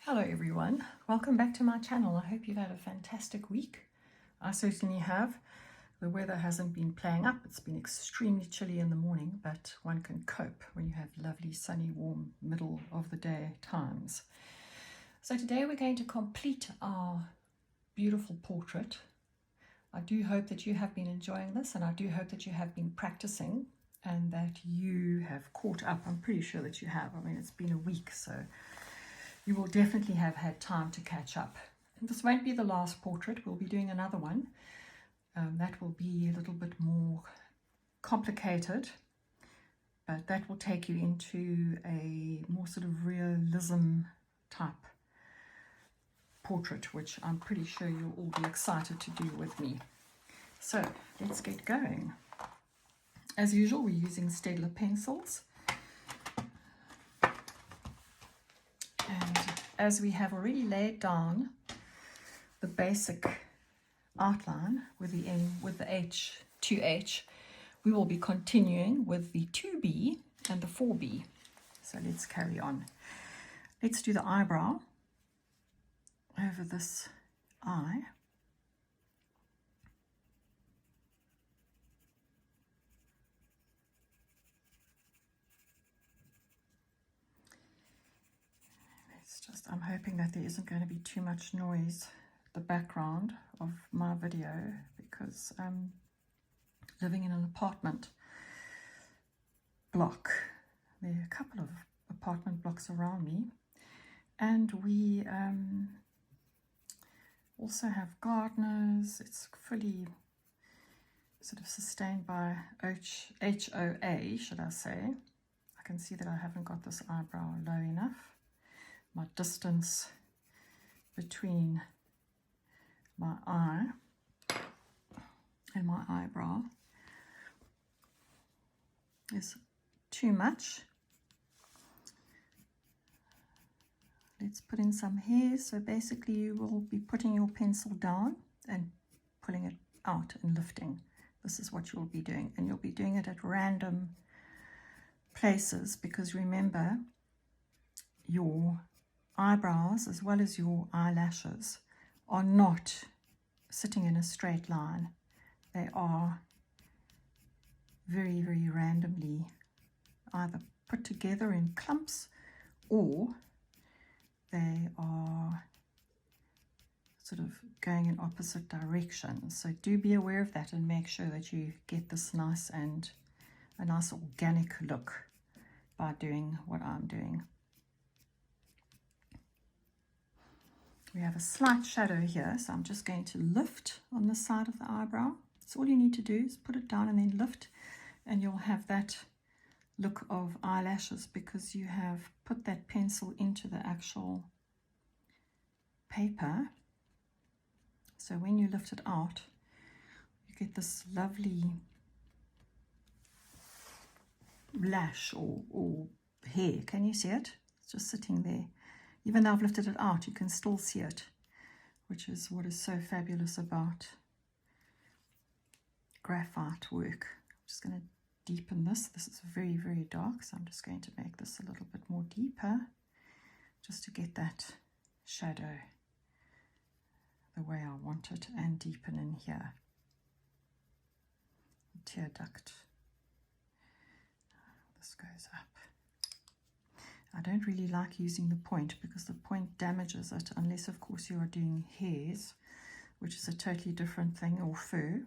Hello everyone, welcome back to my channel. I hope you've had a fantastic week. I certainly have. The weather hasn't been playing up. It's been extremely chilly in the morning, but one can cope when you have lovely sunny warm middle of the day times. So today we're going to complete our beautiful portrait. I do hope that you have been enjoying this, and I do hope that you have been practicing and that you have caught up. I'm pretty sure that you have. I mean, it's been a week, so you will definitely have had time to catch up. And this won't be the last portrait. We'll be doing another one. That will be a little bit more complicated, but that will take you into a more sort of realism type portrait, which I'm pretty sure you'll all be excited to do with me. So let's get going. As usual, we're using Staedtler pencils. And as we have already laid down the basic outline with the N, with the H, 2H, we will be continuing with the 2B and the 4B. So let's carry on. Let's do the eyebrow over this eye. I'm hoping that there isn't going to be too much noise the background of my video, because I'm living in an apartment block. There are a couple of apartment blocks around me, and we also have gardeners. It's fully sort of sustained by HOA, should I say. I can see that I haven't got this eyebrow low enough. My distance between my eye and my eyebrow is too much. Let's put in some hairs. So basically you will be putting your pencil down and pulling it out and lifting. This is what you'll be doing, and you'll be doing it at random places, because remember, your eyebrows as well as your eyelashes are not sitting in a straight line. They are very, very randomly either put together in clumps, or they are sort of going in opposite directions. So do be aware of that and make sure that you get this nice and a nice organic look by doing what I'm doing. We have a slight shadow here, so I'm just going to lift on the side of the eyebrow. So all you need to do is put it down and then lift, and you'll have that look of eyelashes because you have put that pencil into the actual paper. So when you lift it out, you get this lovely lash or hair. Can you see it? It's just sitting there. Even though I've lifted it out, you can still see it, which is what is so fabulous about graphite work. I'm just going to deepen this. This is very, very dark, so I'm just going to make this a little bit more deeper, just to get that shadow the way I want it, and deepen in here. The tear duct. This goes up. I don't really like using the point because the point damages it, unless of course you are doing hairs, which is a totally different thing, or fur.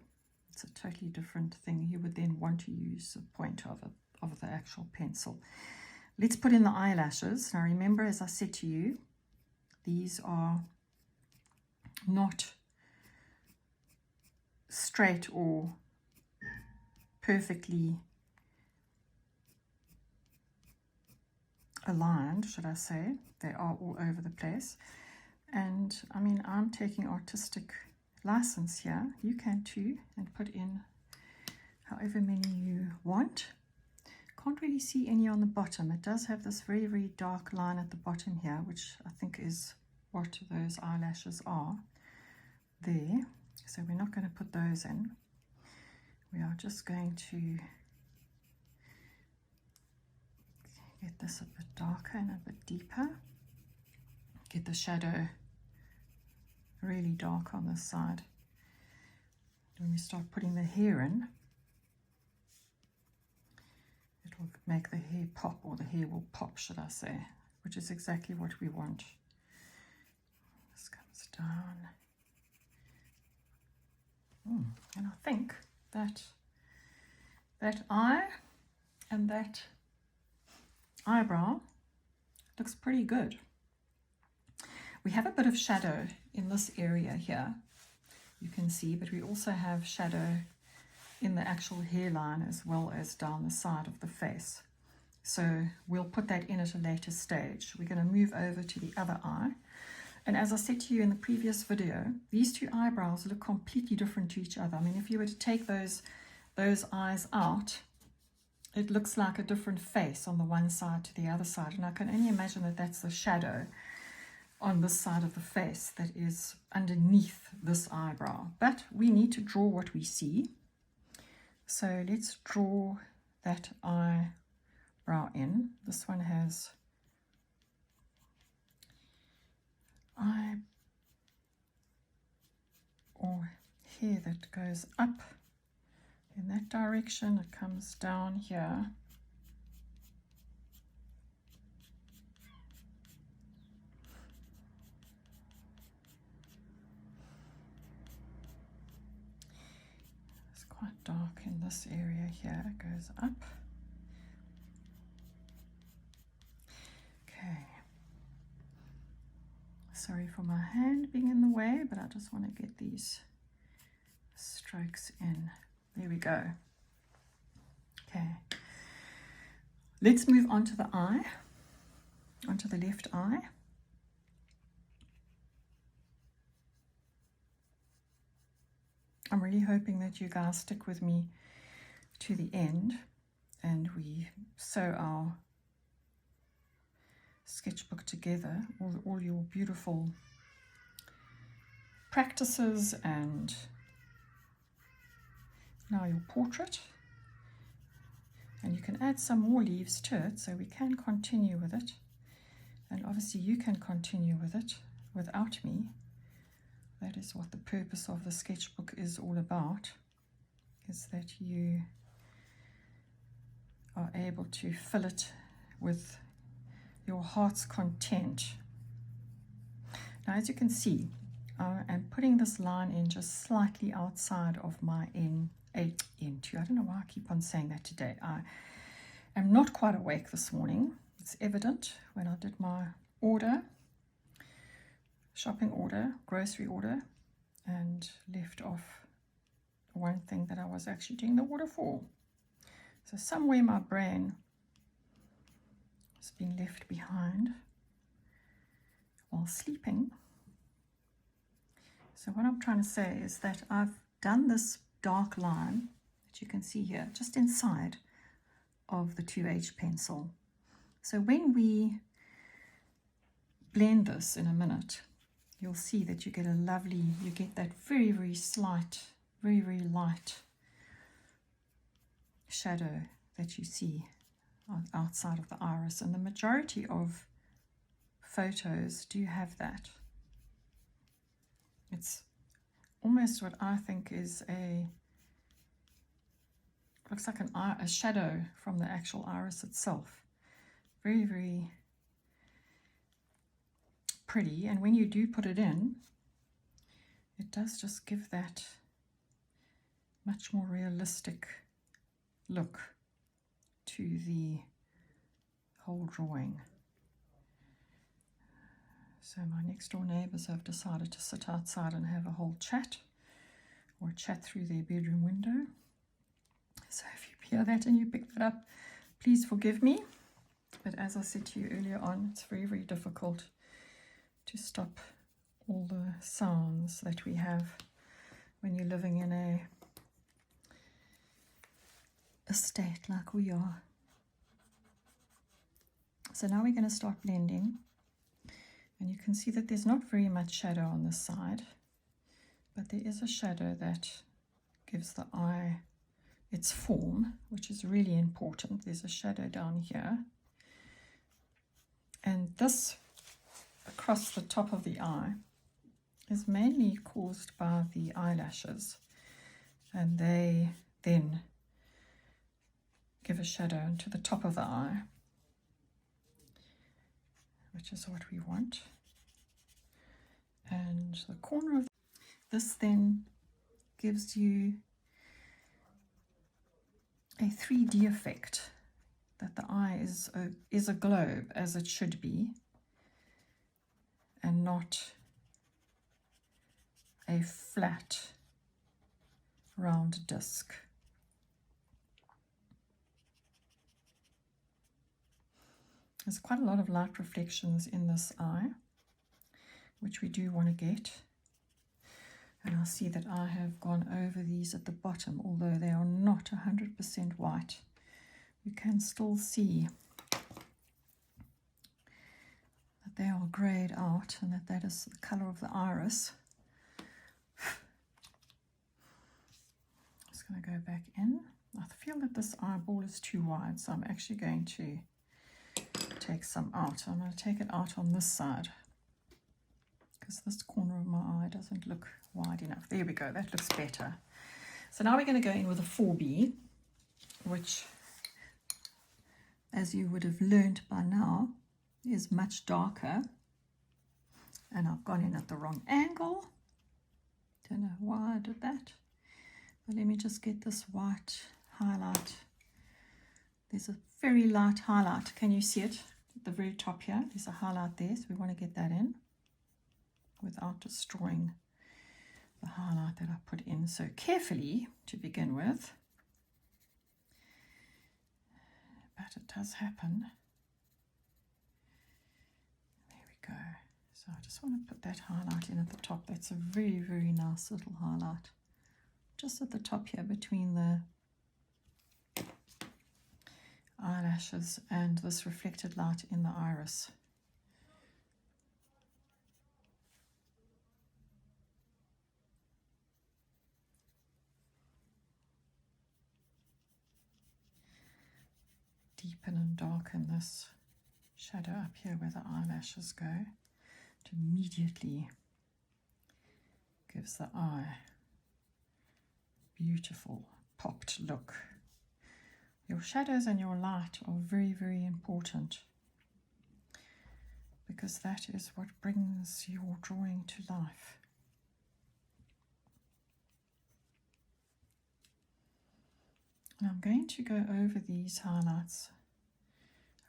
It's a totally different thing. You would then want to use the point of the actual pencil. Let's put in the eyelashes. Now remember, as I said to you, these are not straight or perfectly aligned, should I say. They are all over the place. And I mean, I'm taking artistic license here. You can too, and put in however many you want. Can't really see any on the bottom. It does have this very, very dark line at the bottom here, which I think is what those eyelashes are there. So we're not going to put those in. We are just going to get this a bit darker and a bit deeper. get the shadow really dark on this side. When we start putting the hair in, it will make the hair pop, or the hair will pop, should I say, which is exactly what we want. This comes down. And I think that eye and that eyebrow looks pretty good. We have a bit of shadow in this area here, you can see, but we also have shadow in the actual hairline as well as down the side of the face. So we'll put that in at a later stage. We're going to move over to the other eye. And as I said to you in the previous video, these two eyebrows look completely different to each other. I mean, if you were to take those eyes out, it looks like a different face on the one side to the other side. And I can only imagine that that's the shadow on this side of the face that is underneath this eyebrow. But we need to draw what we see. So let's draw that eyebrow in. This one has eye or hair that goes up in that direction. It comes down here. It's quite dark in this area here. It goes up. Okay. Sorry for my hand being in the way, but I just want to get these strokes in. There we go. Okay. Let's move on to the eye, onto the left eye. I'm really hoping that you guys stick with me to the end and we sew our sketchbook together, all your beautiful practices and now your portrait. And you can add some more leaves to it, so we can continue with it. And obviously you can continue with it without me. That is what the purpose of the sketchbook is all about, is that you are able to fill it with your heart's content. Now, as you can see, I'm putting this line in just slightly outside of my N2. I don't know why I keep on saying that today. I am not quite awake this morning. It's evident when I did my order, shopping order, grocery order, and left off one thing that I was actually doing the order for. So somewhere my brain has been left behind while sleeping. So what I'm trying to say is that I've done this dark line that you can see here just inside of the 2H pencil. So when we blend this in a minute, you'll see that you get you get that very, very slight, very, very light shadow that you see outside of the iris, and the majority of photos do have that. It's almost what I think is looks like a shadow from the actual iris itself. Very, very pretty, and when you do put it in, it does just give that much more realistic look to the whole drawing. So my next door neighbours have decided to sit outside and have a whole chat, or chat through their bedroom window. So if you hear that and you pick that up, please forgive me. But as I said to you earlier on, it's very, very difficult to stop all the sounds that we have when you're living in a state like we are. So now we're going to start blending, and you can see that there's not very much shadow on this side, but there is a shadow that gives the eye its form, which is really important. There's a shadow down here, and this across the top of the eye is mainly caused by the eyelashes, and they then give a shadow into the top of the eye, which is what we want. And the corner of this then gives you a 3D effect, that the eye is a globe as it should be, and not a flat round disc. There's quite a lot of light reflections in this eye, which we do want to get. And I'll see that I have gone over these at the bottom, although they are not 100% white. You can still see that they are grayed out and that is the color of the iris. Just going to go back in. I feel that this eyeball is too wide, so I'm actually going to take some out. I'm going to take it out on this side, because this corner of my eye doesn't look wide enough. There we go, that looks better. So now we're going to go in with a 4B, which, as you would have learned by now, is much darker. And I've gone in at the wrong angle. Don't know why I did that. But let me just get this white highlight. There's a very light highlight. Can you see it at the very top here? There's a highlight there, so we want to get that in without destroying the highlight that I put in so carefully to begin with. But it does happen. There we go. So I just want to put that highlight in at the top. That's a very, very nice little highlight. Just at the top here between the eyelashes and this reflected light in the iris. Deepen and darken this shadow up here where the eyelashes go. It immediately gives the eye a beautiful popped look. Your shadows and your light are very, very important, because that is what brings your drawing to life. And I'm going to go over these highlights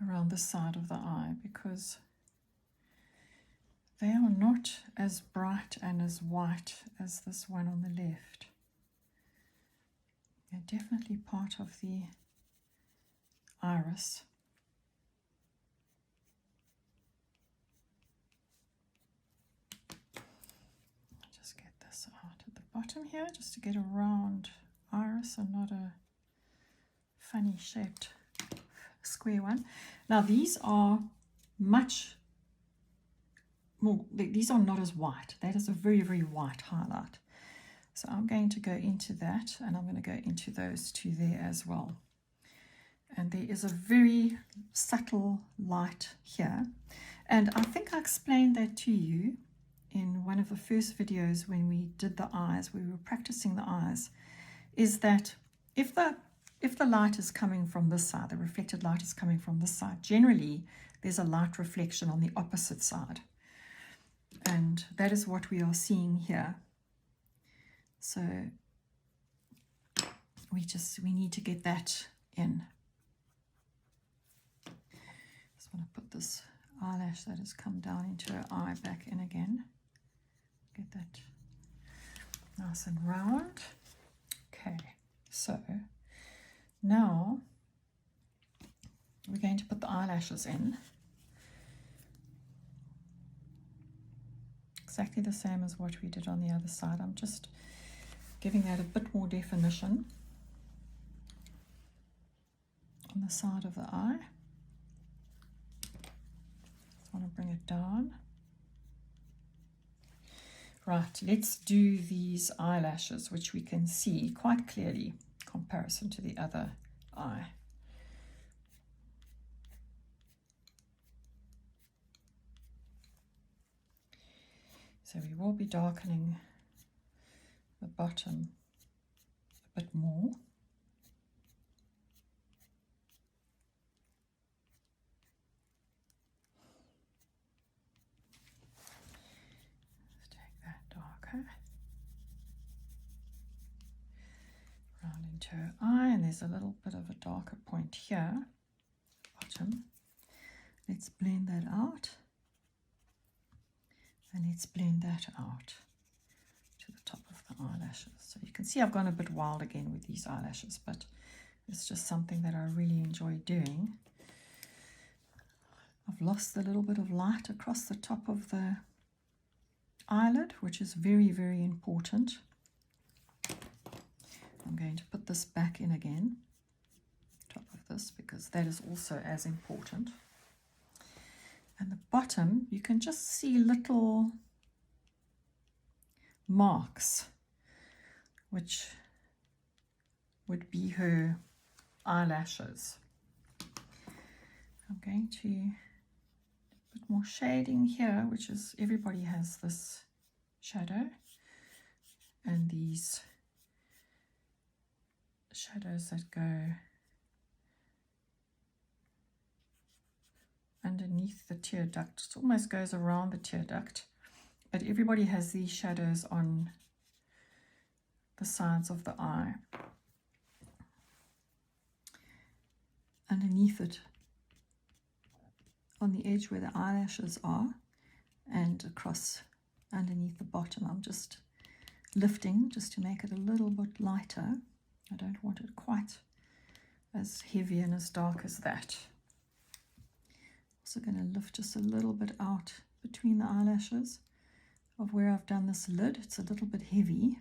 around the side of the eye, because they are not as bright and as white as this one on the left. They're definitely part of the iris. I'll just get this out at the bottom here, just to get a round iris and not a funny shaped square one. Now these are much more, these are not as white. That is a very, very white highlight. So I'm going to go into that, and I'm going to go into those two there as well. And there is a very subtle light here. And I think I explained that to you in one of the first videos when we did the eyes, we were practicing the eyes, is that if the light is coming from this side, the reflected light is coming from this side, generally there's a light reflection on the opposite side. And that is what we are seeing here. So we need to get that in. Just want to put this eyelash that has come down into her eye back in again. Get that nice and round. Okay, so now we're going to put the eyelashes in. Exactly the same as what we did on the other side. I'm just giving that a bit more definition on the side of the eye. Just want to bring it down. Right, let's do these eyelashes, which we can see quite clearly in comparison to the other eye. So we will be darkening the bottom a bit more. Let's take that darker. Round into her eye, and there's a little bit of a darker point here, bottom. Let's blend that out. And let's blend that out to the top of the eyelashes. So you can see I've gone a bit wild again with these eyelashes, but it's just something that I really enjoy doing. I've lost a little bit of light across the top of the eyelid, which is very, very important. I'm going to put this back in again, top of this, because that is also as important. And the bottom, you can just see little marks, which would be her eyelashes. I'm going to put more shading here, which is, everybody has this shadow, and these shadows that go underneath the tear duct. It almost goes around the tear duct, but everybody has these shadows on the sides of the eye. Underneath it, on the edge where the eyelashes are, and across underneath the bottom. I'm just lifting just to make it a little bit lighter. I don't want it quite as heavy and as dark as that. Also going to lift just a little bit out between the eyelashes of where I've done this lid. It's a little bit heavy.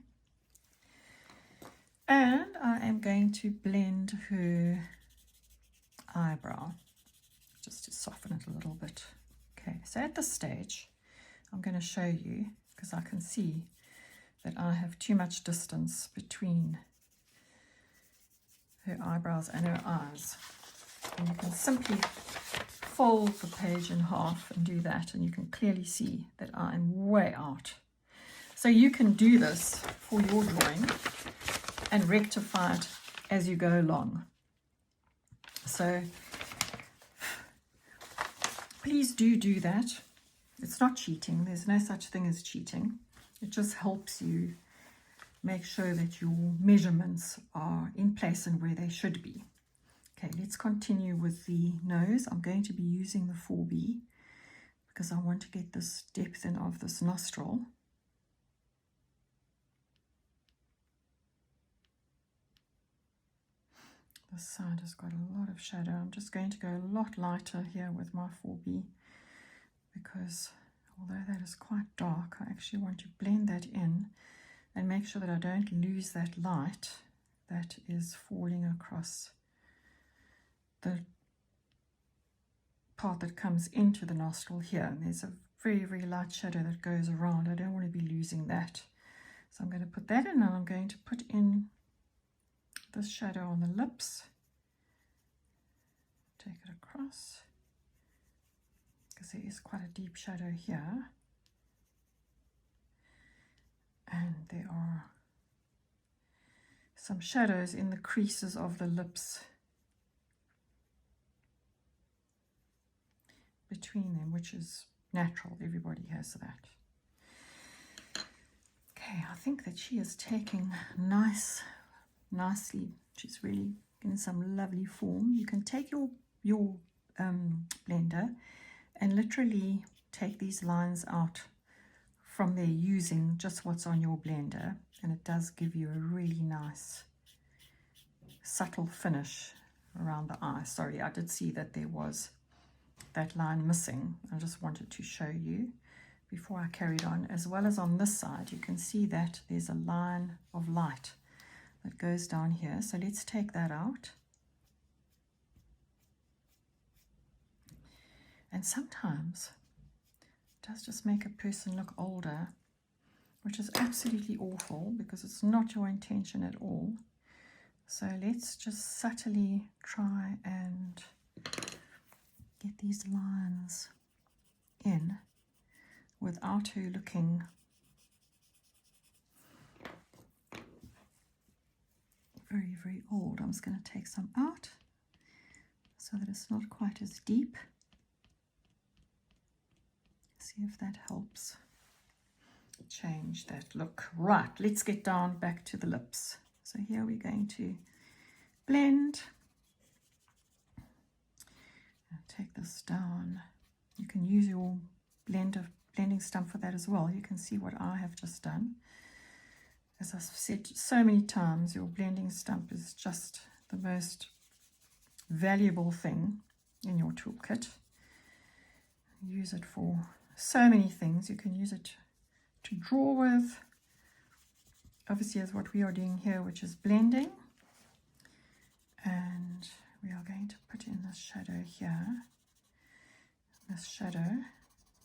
And I am going to blend her eyebrow just to soften it a little bit. Okay, so at this stage, I'm going to show you, because I can see that I have too much distance between her eyebrows and her eyes. And you can simply fold the page in half and do that, and you can clearly see that I'm way out. So you can do this for your drawing and rectify it as you go along. So please do that. It's not cheating. There's no such thing as cheating. It just helps you make sure that your measurements are in place and where they should be. Okay, let's continue with the nose. I'm going to be using the 4B because I want to get this depth in of this nostril. This side has got a lot of shadow. I'm just going to go a lot lighter here with my 4B because although that is quite dark, I actually want to blend that in and make sure that I don't lose that light that is falling across the part that comes into the nostril here. And there's a very, very light shadow that goes around. I don't want to be losing that. So I'm going to put that in, and I'm going to put in this shadow on the lips. Take it across, because there is quite a deep shadow here. And there are some shadows in the creases of the lips between them, which is natural. Everybody has that. Okay, I think that she is taking nicely. She's really in some lovely form. You can take your blender and literally take these lines out from there using just what's on your blender, and it does give you a really nice subtle finish around the eye. Sorry, I did see that there was that line missing. I just wanted to show you before I carried on. As well as on this side, you can see that there's a line of light that goes down here. So let's take that out. And sometimes it does just make a person look older, which is absolutely awful because it's not your intention at all. So let's just subtly try and get these lines in without her looking very, very old. I'm just going to take some out so that it's not quite as deep. See if that helps change that look. Right, let's get down back to the lips. So here we're going to blend. I'll take this down. You can use your blending stump for that as well. You can see what I have just done. As I've said so many times, your blending stump is just the most valuable thing in your toolkit. Use it for so many things. You can use it to draw with, obviously, as what we are doing here, which is blending. And we are going to put in this shadow here, this shadow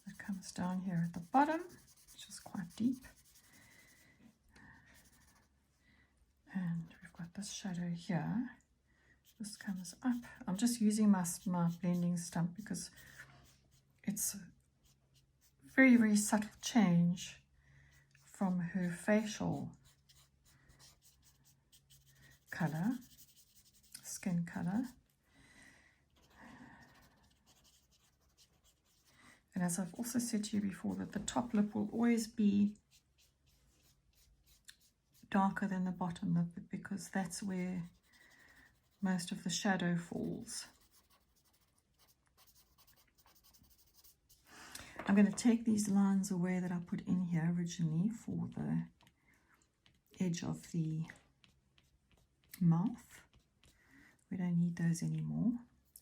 that comes down here at the bottom, which is quite deep. And we've got this shadow here. This comes up. I'm just using my blending stump because it's a very, very subtle change from her facial color, skin color. And as I've also said to you before, that the top lip will always be darker than the bottom lip because that's where most of the shadow falls. I'm going to take these lines away that I put in here originally for the edge of the mouth. We don't need those anymore.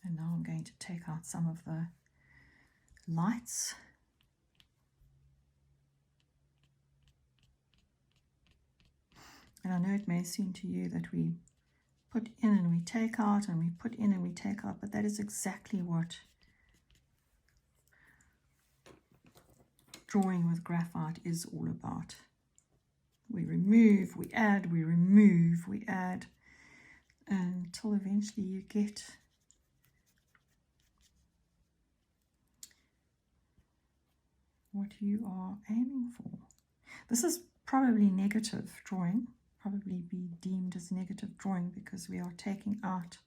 And now I'm going to take out some of the lights. And I know it may seem to you that we put in and we take out and we put in and we take out, but that is exactly what drawing with graphite is all about. We remove, we add, we remove, we add, until eventually you get what you are aiming for. This is probably negative drawing, probably be deemed as negative drawing because we are taking out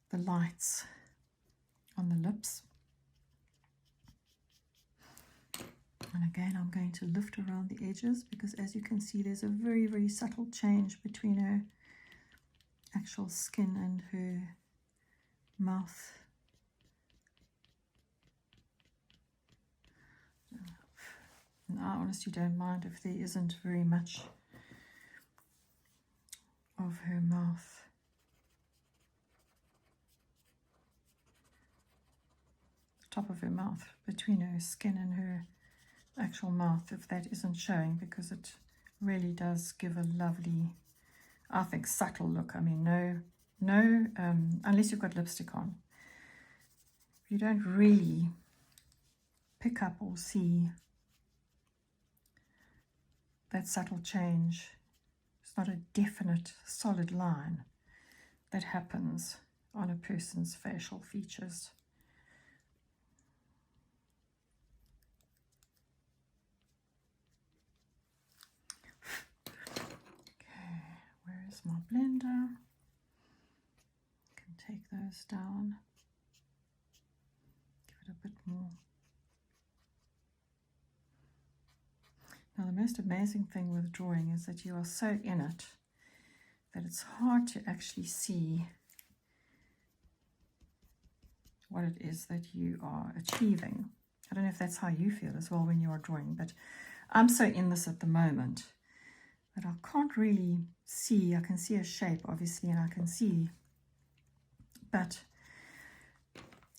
the lights on the lips. And again, I'm going to lift around the edges because as you can see, there's a very, very subtle change between her actual skin and her mouth. And I honestly don't mind if there isn't very much of her mouth. The top of her mouth, between her skin and her actual mouth, if that isn't showing, because it really does give a lovely, I think, subtle look. I mean, no, unless you've got lipstick on, you don't really pick up or see that subtle change. It's not a definite, solid line that happens on a person's facial features. Okay, where is my blender? I can take those down, give it a bit more. Now, the most amazing thing with drawing is that you are so in it that it's hard to actually see what it is that you are achieving. I don't know if that's how you feel as well when you are drawing, but I'm so in this at the moment that I can't really see. I can see a shape, obviously, and I can see, but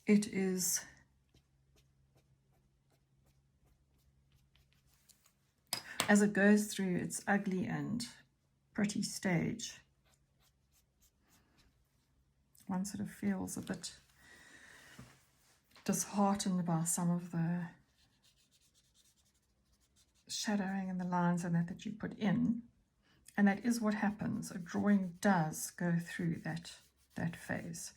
it is as it goes through its ugly and pretty stage, one sort of feels a bit disheartened by some of the shadowing and the lines and that you put in. And that is what happens. A drawing does go through that phase.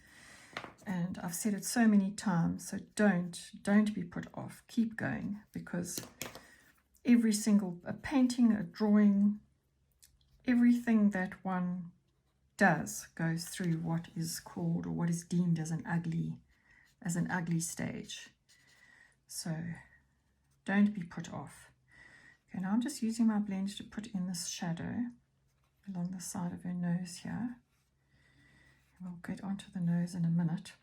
And I've said it so many times, so don't be put off. Keep going, because every single a painting, a drawing, everything that one does goes through what is called, or what is deemed as an ugly stage. So don't be put off. Okay, now I'm just using my blend to put in this shadow along the side of her nose here. We'll get onto the nose in a minute.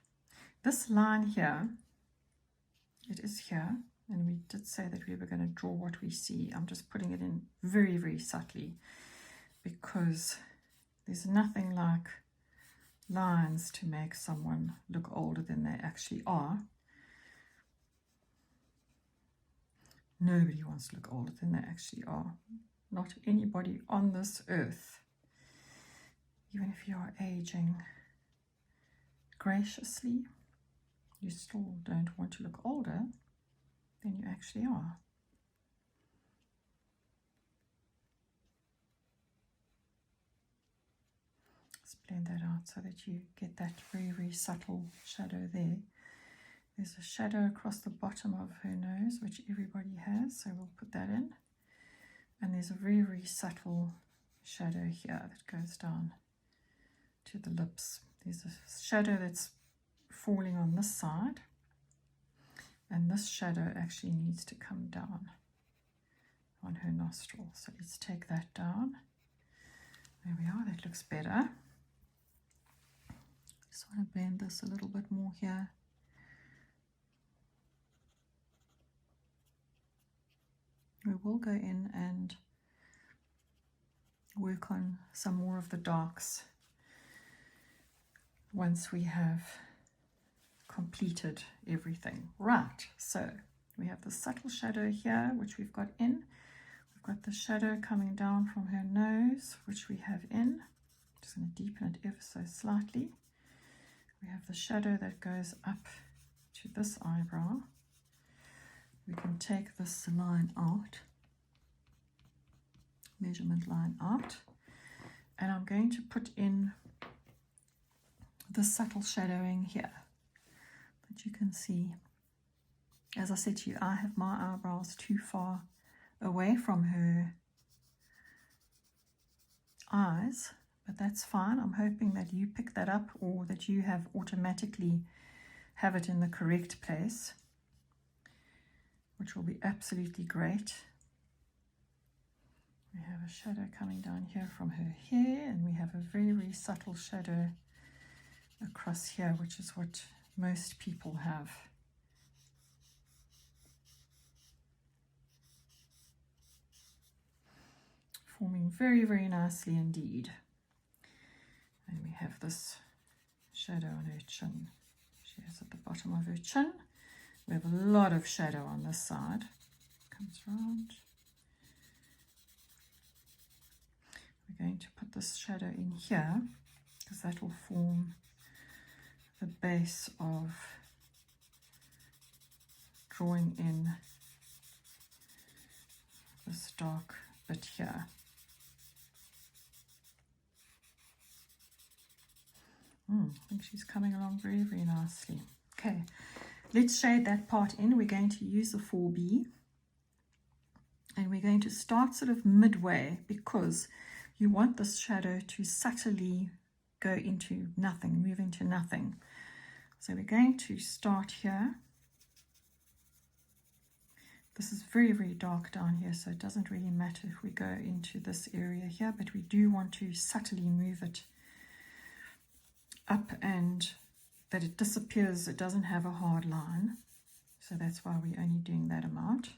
This line here, it is here, and we did say that we were going to draw what we see. I'm just putting it in very, very subtly, because there's nothing like lines to make someone look older than they actually are. Nobody wants to look older than they actually are. Not anybody on this earth. Even if you are aging graciously, you still don't want to look older than you actually are. Let's blend that out so that you get that very, very subtle shadow there. There's a shadow across the bottom of her nose, which everybody has, so we'll put that in. And there's a very, very subtle shadow here that goes down to the lips. There's a shadow that's falling on this side, and this shadow actually needs to come down on her nostril. So let's take that down. There we are, that looks better. Just want to blend this a little bit more here. We will go in and work on some more of the darks once we have completed everything. Right, so we have the subtle shadow here, which we've got in. We've got the shadow coming down from her nose, which we have in. Just going to deepen it ever so slightly. We have the shadow that goes up to this eyebrow. We can take this line out, measurement line out, and I'm going to put in the subtle shadowing here that you can see. As I said to you, I have my eyebrows too far away from her eyes, but that's fine. I'm hoping that you pick that up, or that you have automatically have it in the correct place, which will be absolutely great. We have a shadow coming down here from her hair, and we have a very, very subtle shadow across here, which is what most people have. Forming very, very nicely indeed. And we have this shadow on her chin. She is at the bottom of her chin. We have a lot of shadow on this side. Comes round. We're going to put this shadow in here, because that will form the base of drawing in this dark bit here. I think she's coming along very, very nicely. Okay, let's shade that part in. We're going to use the 4B, and we're going to start sort of midway, because you want this shadow to subtly go into nothing, move into nothing. So we're going to start here. This is very, very dark down here, so it doesn't really matter if we go into this area here, but we do want to subtly move it up, and that it disappears, it doesn't have a hard line. So that's why we're only doing that amount,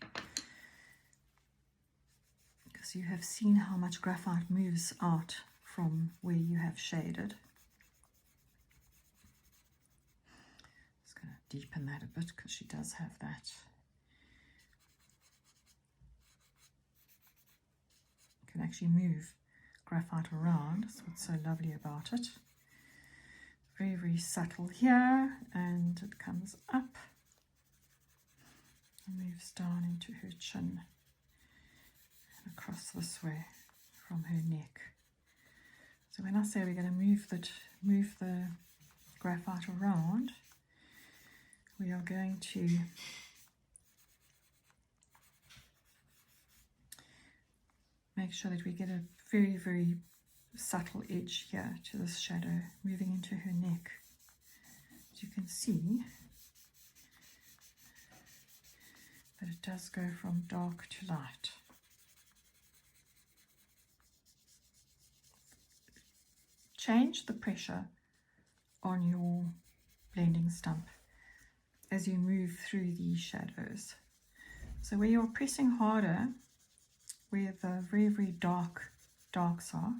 because you have seen how much graphite moves out from where you have shaded. Just going to deepen that a bit, because she does have that. You can actually move graphite around. That's what's so lovely about it. Very, very subtle here, and it comes up and moves down into her chin and across this way from her neck. So when I say we're going to move the graphite around, we are going to make sure that we get a very, very subtle edge here to this shadow moving into her neck. As you can see, that it does go from dark to light. Change the pressure on your blending stump as you move through these shadows. So where you're pressing harder, where the very, very darks are,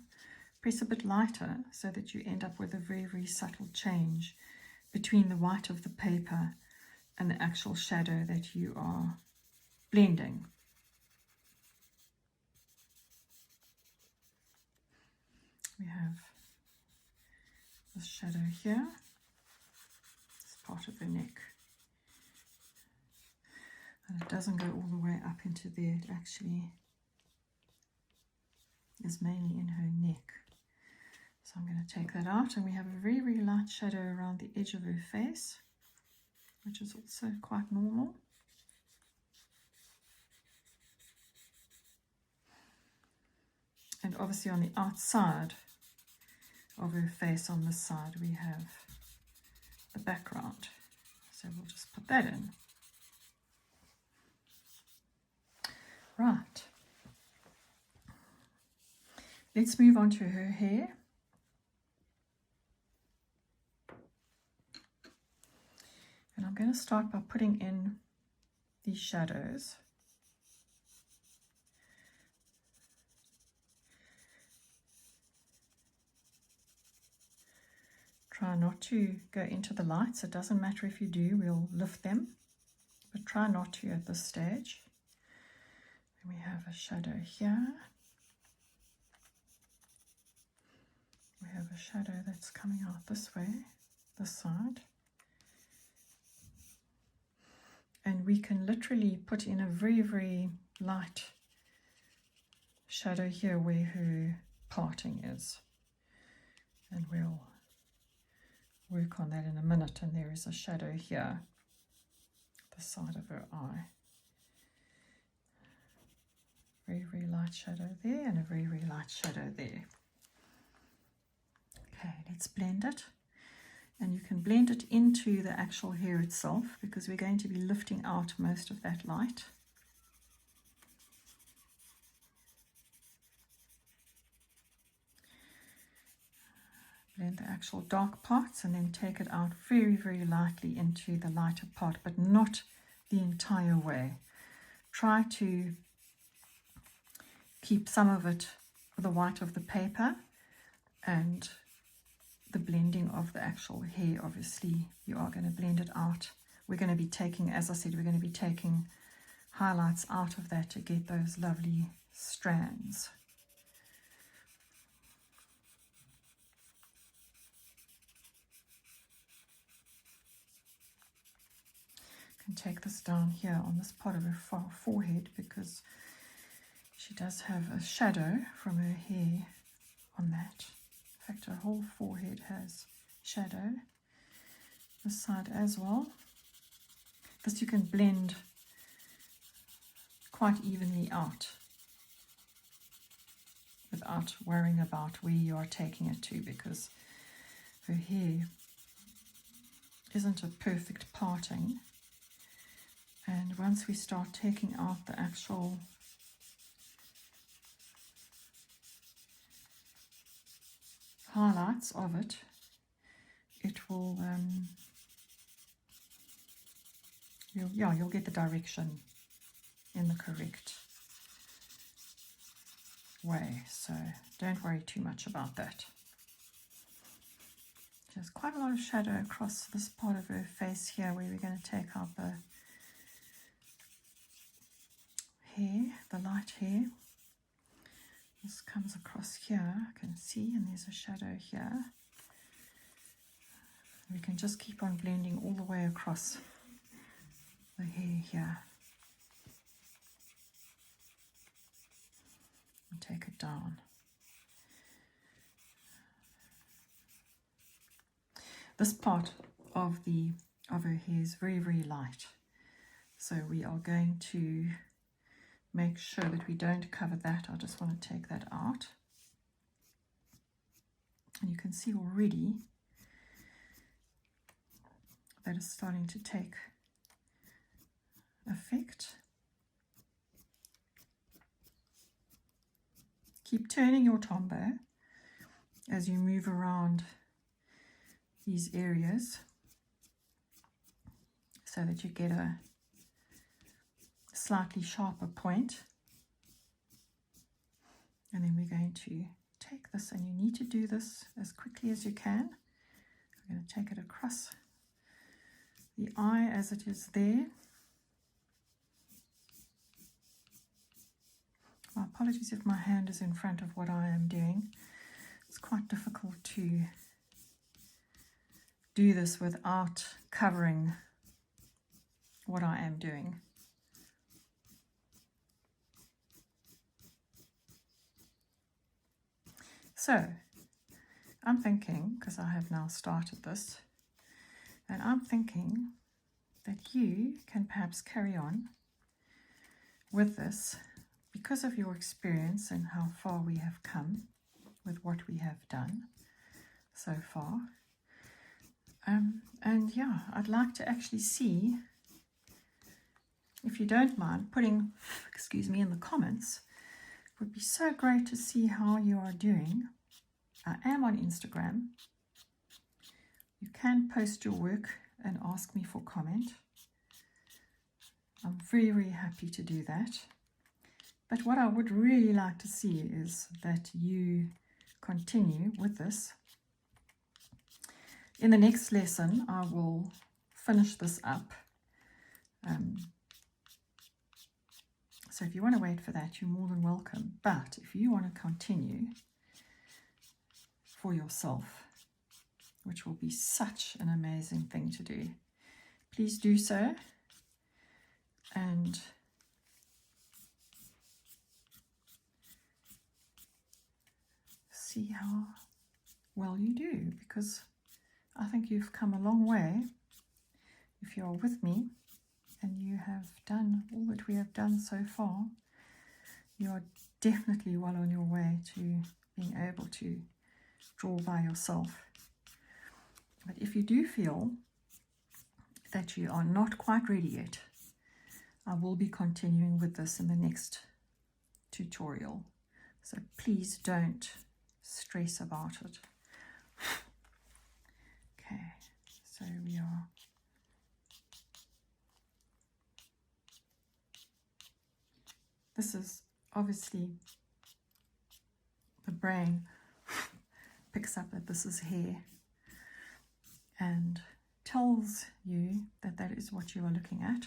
press a bit lighter so that you end up with a very, very subtle change between the white of the paper and the actual shadow that you are blending. We have this shadow here, this part of her neck. And it doesn't go all the way up into there, it actually is mainly in her neck. So I'm going to take that out, and we have a very, very light shadow around the edge of her face, which is also quite normal. And obviously on the outside of her face on this side we have the background. So we'll just put that in. Right. Let's move on to her hair. And I'm going to start by putting in these shadows. Try not to go into the lights. It doesn't matter if you do, we'll lift them, but try not to at this stage. And we have a shadow here. We have a shadow that's coming out this way, this side. And we can literally put in a very, very light shadow here where her parting is. And we'll work on that in a minute. And there is a shadow here, the side of her eye. Very, very light shadow there, and a very, very light shadow there. Okay, let's blend it. And you can blend it into the actual hair itself, because we're going to be lifting out most of that light. Blend the actual dark parts and then take it out very, very lightly into the lighter part, but not the entire way. Try to keep some of it, the white of the paper, and the blending of the actual hair. Obviously you are going to blend it out. We're going to be taking, as I said, we're going to be taking highlights out of that to get those lovely strands. Can take this down here on this part of her forehead, because she does have a shadow from her hair on that. In fact, her whole forehead has shadow. This side as well. This you can blend quite evenly out without worrying about where you are taking it to, because her hair isn't a perfect parting. And once we start taking out the actual highlights of it, it will, you'll get the direction in the correct way. So don't worry too much about that. There's quite a lot of shadow across this part of her face here, where we're going to take out the hair, the light hair. This comes across here, I can see, and there's a shadow here. We can just keep on blending all the way across the hair here. And take it down. this part of her hair is very, very light. So we are going to make sure that we don't cover that. I just want to take that out. And you can see already that it's starting to take effect. Keep turning your Tombow as you move around these areas so that you get a slightly sharper point. And then we're going to take this, and you need to do this as quickly as you can. I'm going to take it across the eye as it is there. My apologies if my hand is in front of what I am doing. It's quite difficult to do this without covering what I am doing. So I'm thinking, because I have now started this, and I'm thinking that you can perhaps carry on with this because of your experience and how far we have come with what we have done so far. And yeah, I'd like to actually see, if you don't mind, putting, excuse me, in the comments. It would be so great to see how you are doing. I am on Instagram. You can post your work and ask me for comment. I'm very, very happy to do that. But what I would really like to see is that you continue with this. In the next lesson, I will finish this up. So if you want to wait for that, you're more than welcome. But if you want to continue for yourself, which will be such an amazing thing to do, please do so. And see how well you do, because I think you've come a long way if you're with me and you have done all that we have done so far. You are definitely well on your way to being able to draw by yourself. But if you do feel that you are not quite ready yet, I will be continuing with this in the next tutorial. So please don't stress about it. Okay, so we are this is obviously the brain picks up that this is hair and tells you that that is what you are looking at,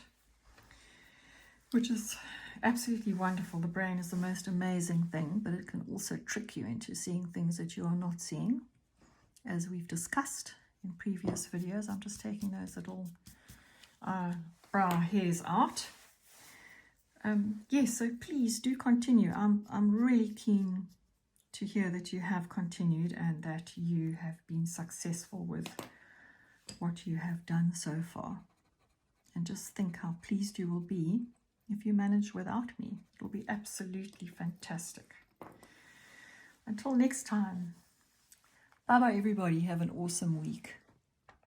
which is absolutely wonderful. The brain is the most amazing thing, but it can also trick you into seeing things that you are not seeing, as we've discussed in previous videos. I'm just taking those little brow hairs out. Yes, so please do continue. I'm really keen to hear that you have continued and that you have been successful with what you have done so far. And just think how pleased you will be if you manage without me. It will be absolutely fantastic. Until next time, bye bye everybody. Have an awesome week.